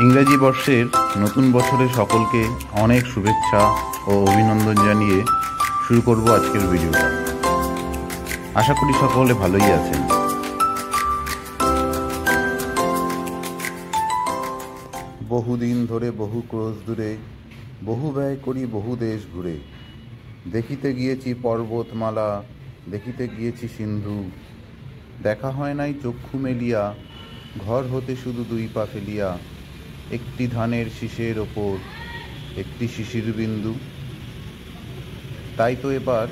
ইংরেজি বর্ষের নতুন বছরে সকলকে অনেক শুভেচ্ছা ও অভিনন্দন জানিয়ে শুরু করব আজকের ভিডিওটা। আশা করি সকলে ভালোই আছেন। বহুদিন ধরে বহু ক্রোশ দূরে, বহু ব্যয় করি বহু দেশ ঘুরে, দেখিতে গিয়েছি পর্বতমালা, দেখিতে গিয়েছি সিন্ধু, দেখা হয় নাই চক্ষু মেলিয়া, ঘর হতে শুধু দুই পা ফেলিয়া, একটি ধানের শীষের ওপর একটি শিশির বিন্দু। তাই তো এবার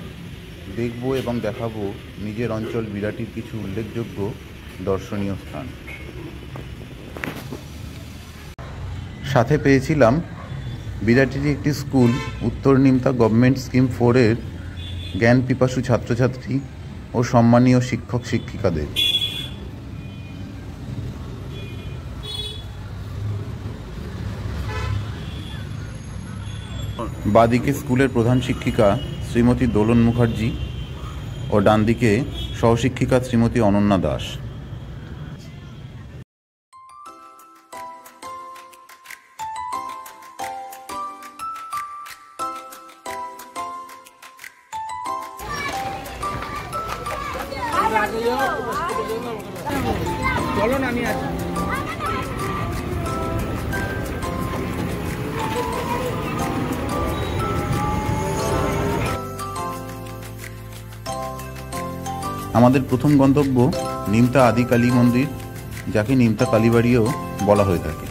দেখব এবং দেখাবো নিজের অঞ্চল বিরাটির কিছু উল্লেখযোগ্য দর্শনীয় স্থান। সাথে পেয়েছিলাম বিরাটির একটি স্কুল, উত্তর নিমতা গভর্নমেন্ট স্কিম 4-এর জ্ঞান পিপাসু ছাত্রছাত্রী ও সম্মানীয় শিক্ষক শিক্ষিকাদের। বাদিকে স্কুলের প্রধান শিক্ষিকা শ্রীমতী দোলন মুখার্জি ও ডান দিকে সহশিক্ষিকা শ্রীমতী অনন্যা দাস। আমাদের প্রথম গন্তব্য নিমতা আদি কালী মন্দির, যাকে নিমতা কালীবাড়িও বলা হয়ে থাকে।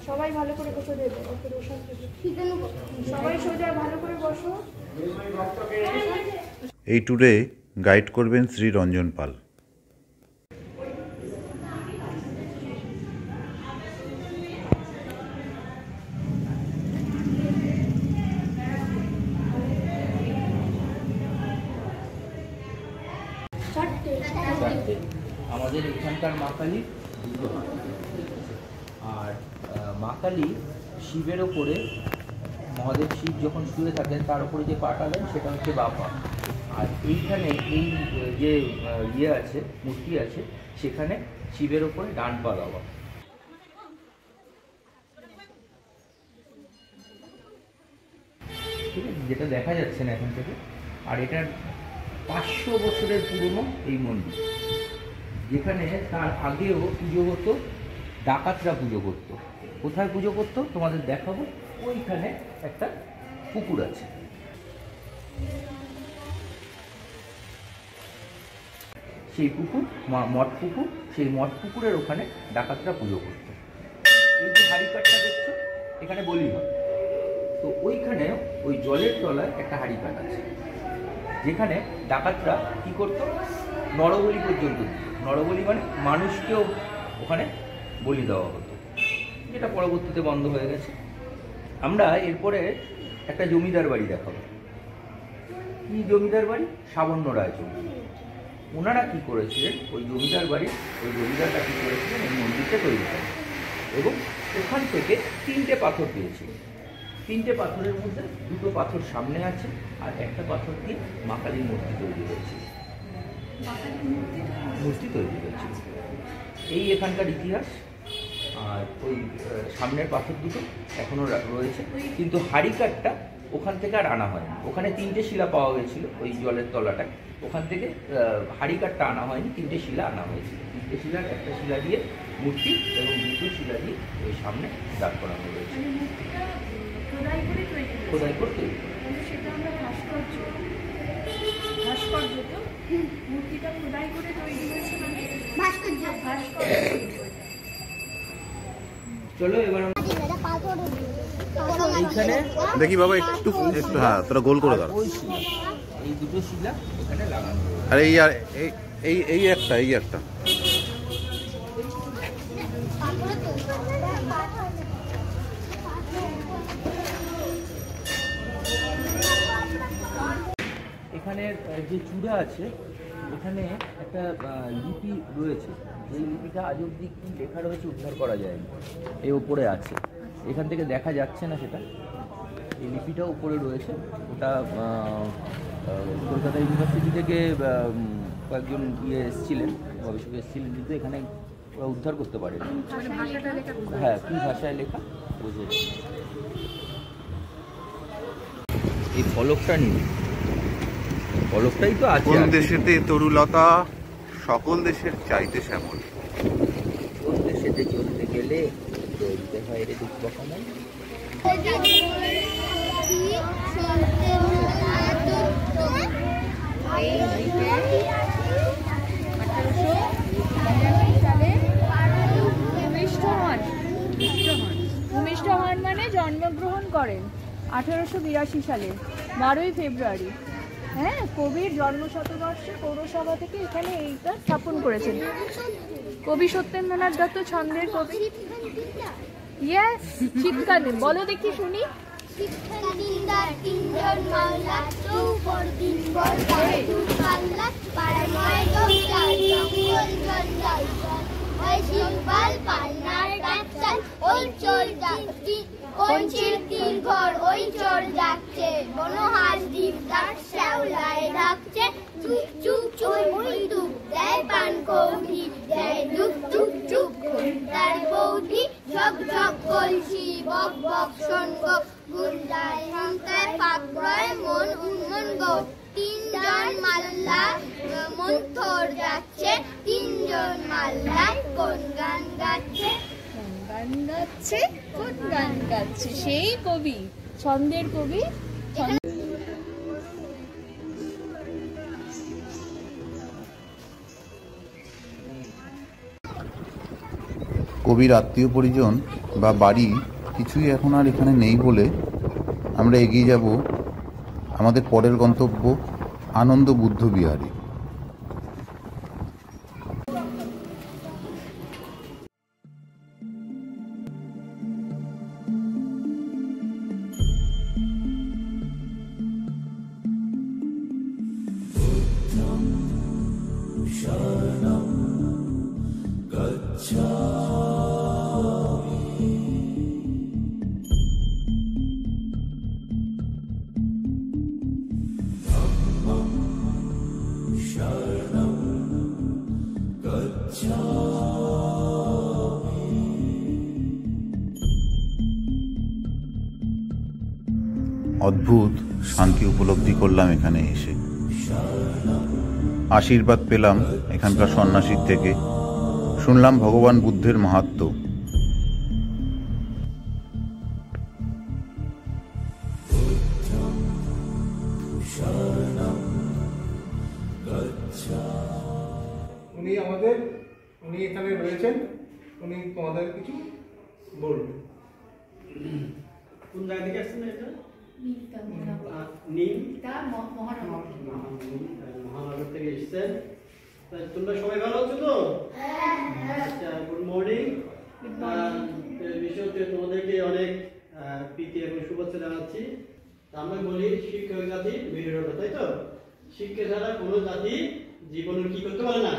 সবাই ভালো করে বসে দেবে, সবাই সোজা ভালো করে বসো। এই ট্যুরে গাইড করবেন শ্রী রঞ্জন পাল। আমাদের এখানকার মা কালী আর মা কালী শিবের ওপরে, মহাদেব শিব যখন শুয়ে থাকেন তার উপরে যে পাটা দেন সেটা হচ্ছে বাপা। আর এইখানে এই যে ইয়ে আছে, মূর্তি আছে, সেখানে শিবের ওপরে ডান পা দেওয়া। ঠিক আছে, যেটা দেখা যাচ্ছে না এখান থেকে। আর এটার 500 বছরের পুরনো এই মন্দির, যেখানে তার আগেও পুজো হতো, ডাকাতরা পুজো করতো। কোথায় পুজো করতো তোমাদের দেখাবো। ওইখানে একটা পুকুর আছে, সেই পুকুর মঠ পুকুর, সেই মঠ পুকুরের ওখানে ডাকাতরা পুজো করতো। এই যে হাড়িকাঠটা দেখছো, এখানে বলি হয়। তো ওইখানে ওই জলের তলায় একটা হাড়িকাঠ আছে, যেখানে ডাকাতরা কি করতো, নরবলি পর্যন্ত দিত। নরবলি মানে মানুষকেও ওখানে বলি দেওয়া হতো, যেটা পরবর্তীতে বন্ধ হয়ে গেছে। আমরা এরপরে একটা জমিদার বাড়ি দেখাবো। কি জমিদার বাড়ি? সাবর্ণ রায়চৌধুরী। ওনারা কি করেছিলেন, ওই জমিদার বাড়ি, ওই জমিদাররা কি করেছিলেন, এই মন্দিরটা তৈরি করেন এবং ওখান থেকে 3টে পাথর পেয়েছিলেন। 3টে পাথরের মধ্যে 2টো পাথর সামনে আছে আর একটা পাথর দিয়ে মা কালীর মূর্তি তৈরি হয়েছিল। মূর্তি তৈরি হয়েছিল, এই এখানকার ইতিহাস। আর ওই সামনের পাথর দুটো এখনও রয়েছে, কিন্তু হাড়িকাঠটা ওখান থেকে আর আনা হয়নি। ওখানে 3টে শিলা পাওয়া গেছিলো ওই জলের তলাটায়, ওখান থেকে হাড়িকাঠটা আনা হয়নি, 3টে শিলা আনা হয়েছিল। 3টে শিলার একটা শিলা দিয়ে মূর্তি এবং 2টো শিলা দিয়ে ওই সামনে দাঁড় করানো রয়েছে, খোদাই করে তৈরি। কিন্তু সেটা আমরা ভাস্কর্য তো মূর্তিটা খোদাই করে তৈরি হয়েছে মানে ভাস্কর্য। চলো এবার এইখানে দেখি বাবা একটু একটু, হ্যাঁ তোরা গোল করে দাও। ওই শিলা, এই দুটো শিলা এখানে লাগানো রয়েছে। আর এই আর এই একটা এখানে যে চূড়া আছে এখানে একটা লিপি রয়েছে, যে লিপিটা আজ অব্দি কি লেখা রয়েছে উদ্ধার করা যায়নি, এই উপরে আছে, এখান থেকে দেখা যাচ্ছে না সেটা। এই লিপিটা উপরে রয়েছে, ওটা কলকাতা ইউনিভার্সিটি থেকে কয়েকজন এসেছিলেন, গবেষক এসেছিলেন, কিন্তু এখানে ওরা উদ্ধার করতে পারেনি। হ্যাঁ, কী ভাষায় লেখা বুঝে। এই ফলকটা নিয়ে, ফলকটাই তো আছে। কোন দেশেতে তরুলতা সকল দেশের চাইতে শ্যামল। কোন দেশেতে চলতে গেলে চলতে হয় রে দুঃখ কামাই। ভূমিষ্ঠ হন মানে জন্মগ্রহণ করেন 1882 সালে 12ই ফেব্রুয়ারি। হ্যাঁ, কবির জন্মশতবর্ষে পৌরসভা থেকে এখানে এইটা স্থাপন করেছেন। কবি সত্যেন্দ্রনাথ দত্ত ছন্দের কবি। ইয়েস, চিৎকার দেন, বলো দেখি শুনি। ঘর ওই চোর যাচ্ছে, বনহাস দ্বীপ তার শ্যাওলায় ডাকছে, চুপ চুপ চুপ ওই দুপ দেয় পান কৌড়ি, দেয় দুপ চুপ চুপ তার বৌদি, ঝক ঝক কলসি বক বক শোন গো, গুন্ডায় হামতায় পাকড়ায় মন উন্মন গো, তিনজন মাল্লা মন্থর যাচ্ছে, তিনজন মাল্লায় কোন গান গাচ্ছে, কোন গান গাচ্ছে সেই কবি, ছন্দের কবি। কবির আত্মীয় পরিজন বা বাড়ি কিছুই এখন আর এখানে নেই বলে আমরা এগিয়ে যাব আমাদের পরের গন্তব্য আনন্দ বুদ্ধ বিহারে। অদ্ভুত শান্তি উপলব্ধি করলাম এখানে এসে। আশীর্বাদ পেলাম এখানকার সন্ন্যাসীর থেকে, শুনলাম ভগবান বুদ্ধের মাহাত্ম্য। উনি এখানে রয়েছেন, উনি তোমাদের কিছু বলবেন। কোন জায়গা থেকে আসছেন? এটা মহানগর থেকে এসছেন। তোমরা সবাই ভালো আছো তো? আচ্ছা, গুড মর্নিং। বিষয়তে তোমাদেরকে অনেক প্রীতি এবং শুভেচ্ছা জানাচ্ছি। আমরা বলি শিক্ষক জাতি মেরুদণ্ড, তাই তো? শিক্ষা ছাড়া কোনো জাতি জীবনে কি করতে পারে না,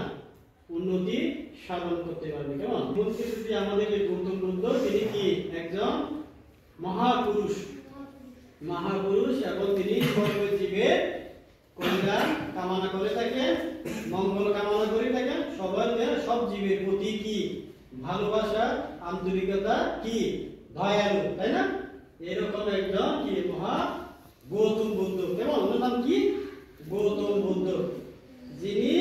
উন্নতি সাধন করতে পারবে। কেমন? মূলস্থিতি আমাদের যে গৌতম বুদ্ধ, তিনি কি একজন মহাপুরুষ, এবং তিনি সর্ব জীবের কল্যাণ কামনা করে থাকেন, মঙ্গল কামনা করে থাকেন। সব জীবের প্রতি কি ভালোবাসা, আন্তরিকতা, কি দয়ালু, তাই না? এরকম একজন কি মহা গৌতম বুদ্ধ। কেমন? ওনার নাম কি? গৌতম বুদ্ধ। যিনি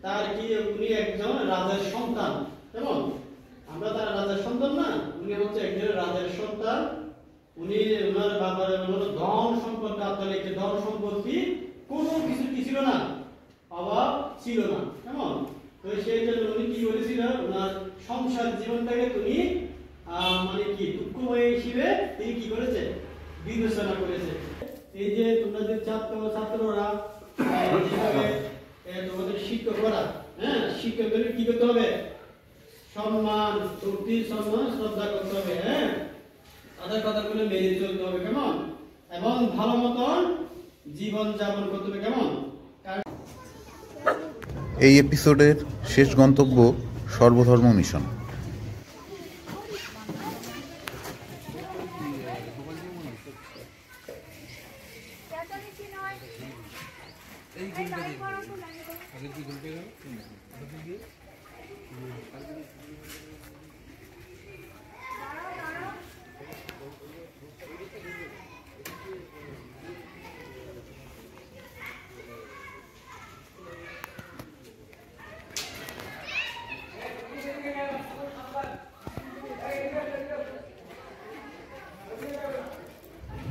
তার কি, উনি একজন রাজার সন্তান। কেমন? আমরা তার রাজার সন্তান না, উনি হচ্ছে একজন রাজার সন্তান। উনি ওনার বাবার ধন সম্পদ লিখে ধন সম্পত্তি কোনো কিছু কি ছিল না, অভাব ছিল না, কেমন? তো সেই জন্য উনি কি বলেছিল, ওনার সংসার জীবনটাকে তুমি মানে কি দুঃখময় হিসেবে তিনি কি করেছে, বিবেচনা করেছে। এই যে তোমাদের ছাত্ররা তোমাদের শিক্ষকরা, হ্যাঁ, শিক্ষকদের কি করতে হবে, সম্মান, শক্তির সম্মান শ্রদ্ধা করতে হবে, হ্যাঁ, তাদের কথাগুলো মেনে চলতে হবে, কেমন? এবং ভালো মতন জীবন যাপন করতে হবে, কেমন? এই এপিসোডের শেষ গন্তব্য সর্বধর্ম মিশন।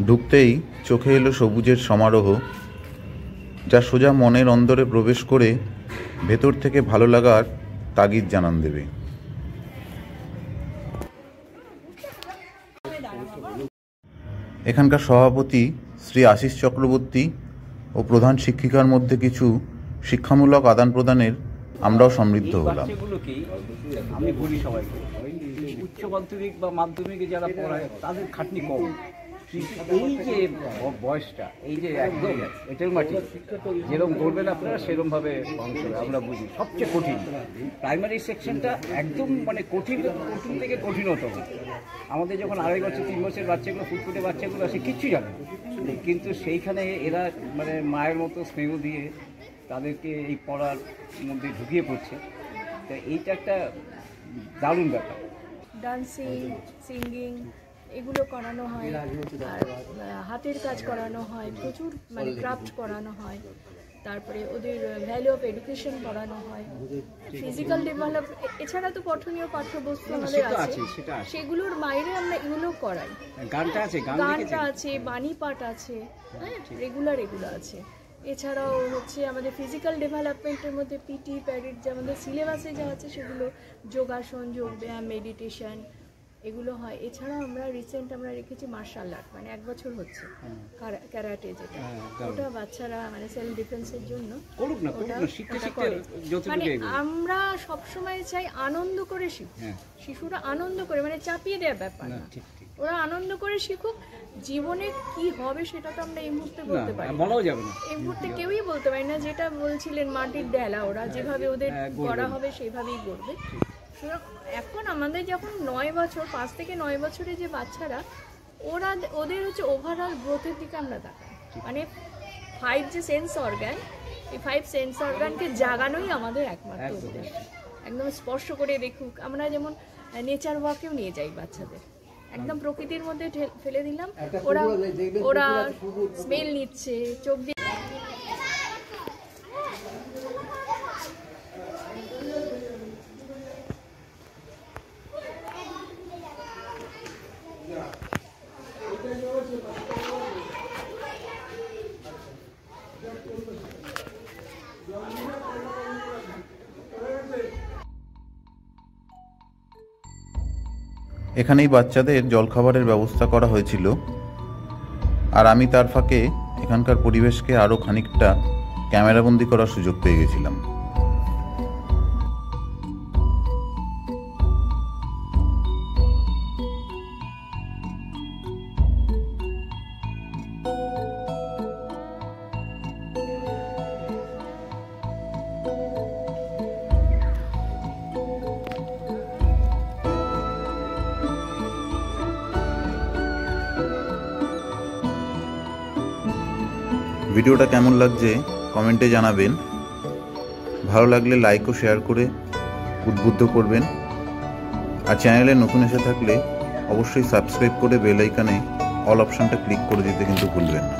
ঢুকতেই চোখে এলো সবুজের সমারোহ, যা সোজা মনের অন্দরে প্রবেশ করে ভেতর থেকে ভালো লাগার তাগিদ জানান দেবে। এখানকার সভাপতি শ্রী আশিস চক্রবর্তী ও প্রধান শিক্ষিকার মধ্যে কিছু শিক্ষামূলক আদান প্রদানের আমরাও সমৃদ্ধ হলাম। আমি বলি সবাইকে, উচ্চ মাধ্যমিক বা মাধ্যমিকে যারা পড়ায় তাদের খাটনি কম, এই যে বয়সটা, এই যে একদম এটার মাটি যেরকম করবেন আপনারা সেরকম ভাবে মানুষ হবে, আমরা বুঝি। সবচেয়ে কঠিন প্রাইমারি সেকশনটা, একদম মানে কঠিন থেকে কঠিনতম। আমাদের যখন 2.5 বছর 3 বছরের বাচ্চাগুলো, ফুটফুটে বাচ্চাগুলো আসে কিচ্ছু জানে, কিন্তু সেইখানে এরা মানে মায়ের মতো স্নেহ দিয়ে তাদেরকে এই পড়ার মধ্যে ঢুকিয়ে পড়ছে। তা এইটা একটা দারুণ ব্যাপার। ডান্সিং, সিঙ্গিং এগুলো করানো হয়, আর হাতের কাজ করানো হয়, প্রচুর মানে ক্রাফট করানো হয়, তারপরে ওদের ভ্যালু অফ এডুকেশন পড়ানো হয়, ফিজিক্যাল ডেভেলপ, এছাড়া তো পঠনীয় পাঠ্যবস্তু আমাদের আছে, সেগুলোর বাইরে আমরা এগুলো করাই। গানটা আছে, বাণী পাঠ আছে, হ্যাঁ, রেগুলার এগুলো আছে। এছাড়াও হচ্ছে আমাদের ফিজিক্যাল ডেভেলপমেন্টের মধ্যে পিটি, প্যারেড, যে আমাদের সিলেবাসে যা আছে সেগুলো, যোগাসন, যোগব্যায়াম, মেডিটেশন এগুলো হয়। এছাড়াও আমরা রিসেন্ট রেখেছি মার্শাল আর্ট, মানে 1 বছর হচ্ছে ক্যারাটে, যেটা ওটা বাচ্চারা মানে সেলফ ডিফেন্সের জন্য মানে আমরা সবসময় চাই আনন্দ করে শিখুক, শিশুরা আনন্দ করে, মানে চাপিয়ে দেওয়ার ব্যাপার না, ওরা আনন্দ করে শিখুক। জীবনে কি হবে সেটা তো আমরা এই মুহূর্তে বলতে পারি না, এই মুহূর্তে কেউই বলতে পারি না। যেটা বলছিলেন মাটির ডেলা, ওরা যেভাবে ওদের করা হবে সেভাবেই করবে। এখন আমাদের যখন 9 বছর, 5 থেকে 9 বছরের যে বাচ্চারা, ওদের হচ্ছে ওভারঅল গ্রোথের দিকে আমরা তাকাই, মানে 5 যে সেন্স অর্গান, এই 5 সেন্স অর্গানকে জাগানোই আমাদের একমাত্র উদ্দেশ্য। একদম স্পর্শ করে দেখুক। আমরা যেমন নেচার ওয়াকেও নিয়ে যাই বাচ্চাদের, একদম প্রকৃতির মধ্যে ফেলে দিলাম, ওরা স্মেল নিচ্ছে, চোখ দিয়ে এখানেই বাচ্চাদের জলখাবারের ব্যবস্থা করা হয়েছিল, আর আমি তার ফাঁকে এখানকার পরিবেশকে আরও খানিকটা ক্যামেরাবন্দি করার সুযোগ পেয়ে গেছিলাম। ভিডিওটা কেমন লাগছে কমেন্টে জানাবেন। ভালো লাগলে লাইক ও শেয়ার করে উদ্বুদ্ধ করবেন, আর চ্যানেলে নতুন এসে থাকলে অবশ্যই সাবস্ক্রাইব করে বেল আইকনে অল অপশনটা ক্লিক করে দিতে কিন্তু ভুলবেন না।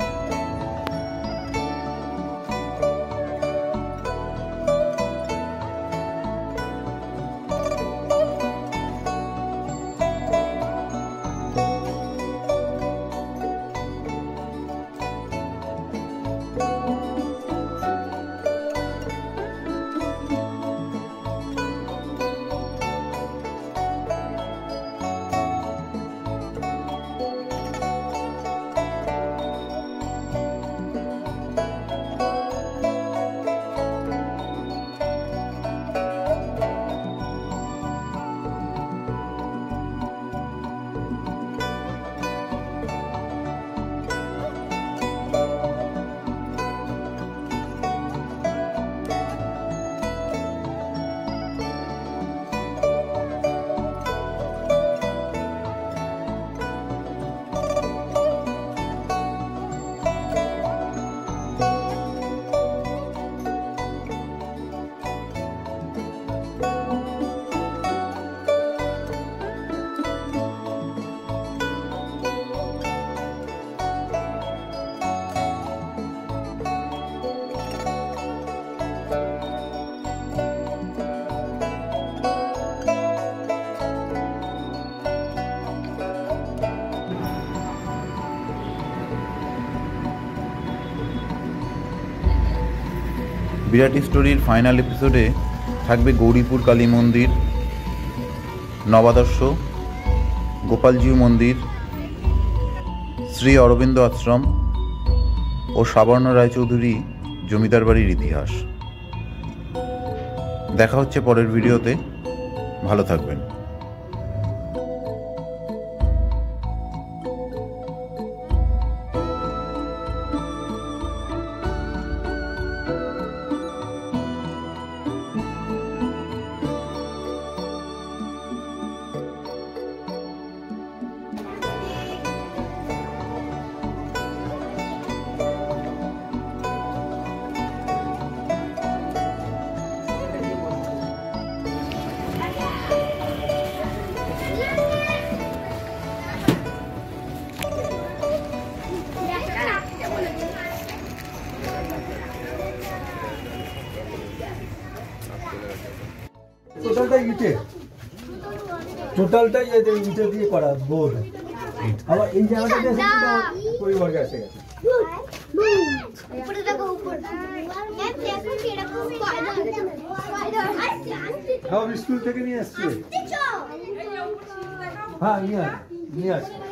বিরাটি স্টোরির ফাইনাল এপিসোডে থাকবে গৌরীপুর কালী মন্দির, নবাদর্শ, গোপালজিউ মন্দির, শ্রী অরবিন্দ আশ্রম ও সাবর্ণ রায়চৌধুরী জমিদার বাড়ির ইতিহাস। দেখা হচ্ছে পরের ভিডিওতে। ভালো থাকবেন। টোটালটাই ইটে দিয়ে করা বোর্ড। আবার এই জায়গাটা পরিবারকে এসে গেছে। উপরে দেখো উপরে দেখো কিরকম স্পাইডার সব স্কুল থেকে নিয়ে আসছে। হ্যাঁ নিয়ে আসছে।